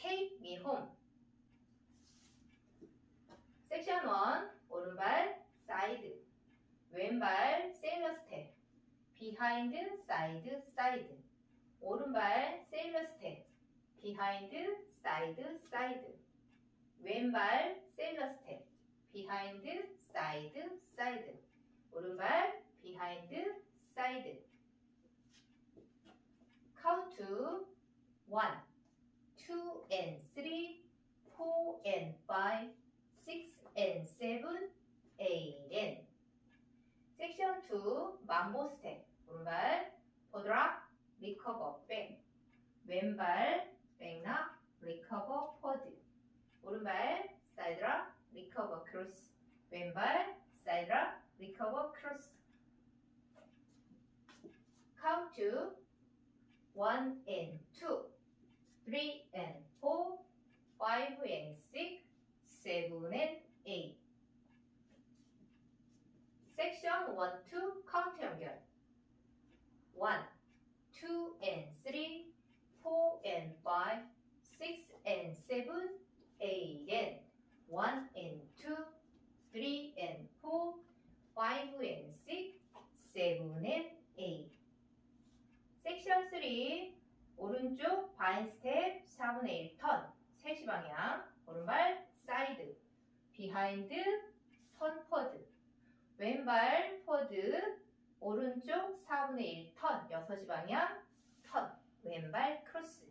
Take me home. 섹션 1 오른발 사이드, 왼발 세일러 스텝, 비하인드 사이드 사이드, 오른발 세일러 스텝, 비하인드 사이드 사이드, 왼발 세일러 스텝, 비하인드 사이드 사이드, 오른발 비하인드 사이드. Count to 1, 2 and 3, 4 and 5, 6 and 7, 8 and. 섹션 2 mambo 스텝, 오른발 포드락, 리커버 백, 왼발 백락, 리커버 포드, 오른발 사이드락, 리커버 크로스, 왼발 사이드락, 리커버 크로스. Count to 1 and 2, 3 and 4, 5 and 6, 7 and 8. 섹션 1, 2 카운트 연결. 1, 2 and 3, 4 and 5, 6 and 7, 8 and 1 and 2, 3 and 4, 5 and 6, 7 and 8. 섹션 3 오른쪽 바인 스텝 4분의 1 턴 3시 방향, 오른발 사이드, 비하인드 턴 포드, 왼발 포드, 오른쪽 4분의 1 턴 6시 방향 턴, 왼발 크로스,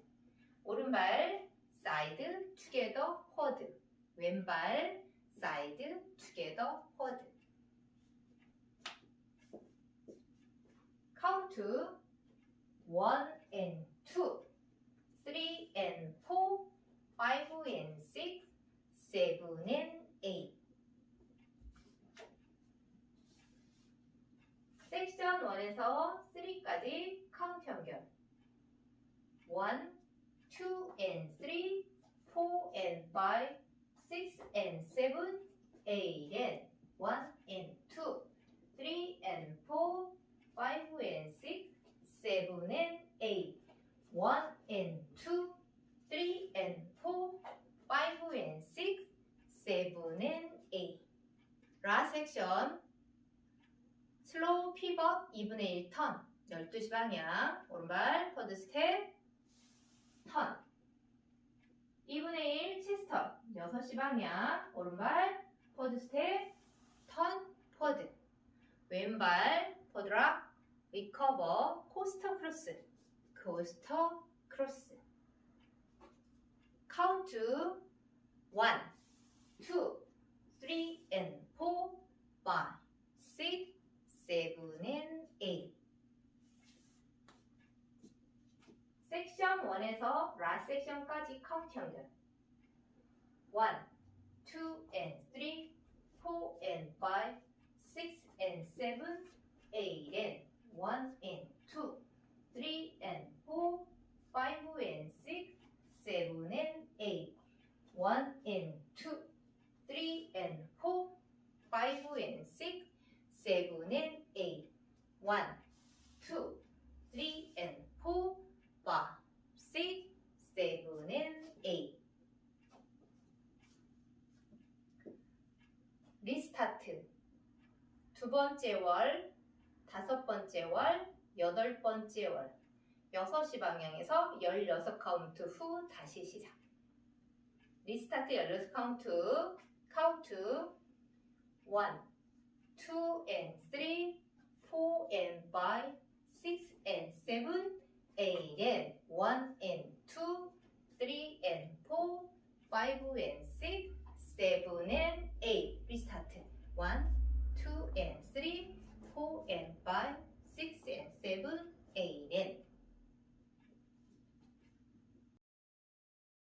오른발 사이드 투게더 포드, 왼발 사이드 투게더 포드. 카운트 1 and 2, 3 and 4, 5 and 6, 7 and 8. 섹션 1에서 3까지 카운트 연결. 1, 2 and 3, 4 and 5, 6 and 7, 8 and 1 and 2, 3 and 4, 5 and 6, 7 and 8, 1 and 2, 3 and 4, 5 and 6, 7 and 8. 라스트 섹션 슬로우 피벗 2분의 1 턴 12시 방향, 오른발 포드 스텝 턴 2분의 1 치스턴 6시 방향, 오른발 포드 스텝 턴 포드, 왼발 포드락 리커버 코스터 크로스, 코스터 크로스. 카운트 1, 2, 3 and 4, 5, 6, 7 and 8. 섹션 1에서 라스트 섹션까지 카운트 연결. 1, 2 and 3, 4 and 5, 6 and 7, 8 and 1 and 2, 3 and 4, 5 and 6, 7 and 8, 1 and 2, 3 and 4, 5 and 6, 7 and 8, 1, 2, 3 and 4, 5, 6, 7 and 8. 리스타트. 두 번째 월, 다섯 번째 월, 여덟 번째 월. 6시 방향에서 16카운트 후 다시 시작. 리스타트 16카운트. 카운트 1, 2 and 3, 4 and 5, 6 and 7, 8 and 1 and 2, 3 and 4, 5 and 6, 7 and 8. 리스타트. 1, 2 and 3, 4 and 5,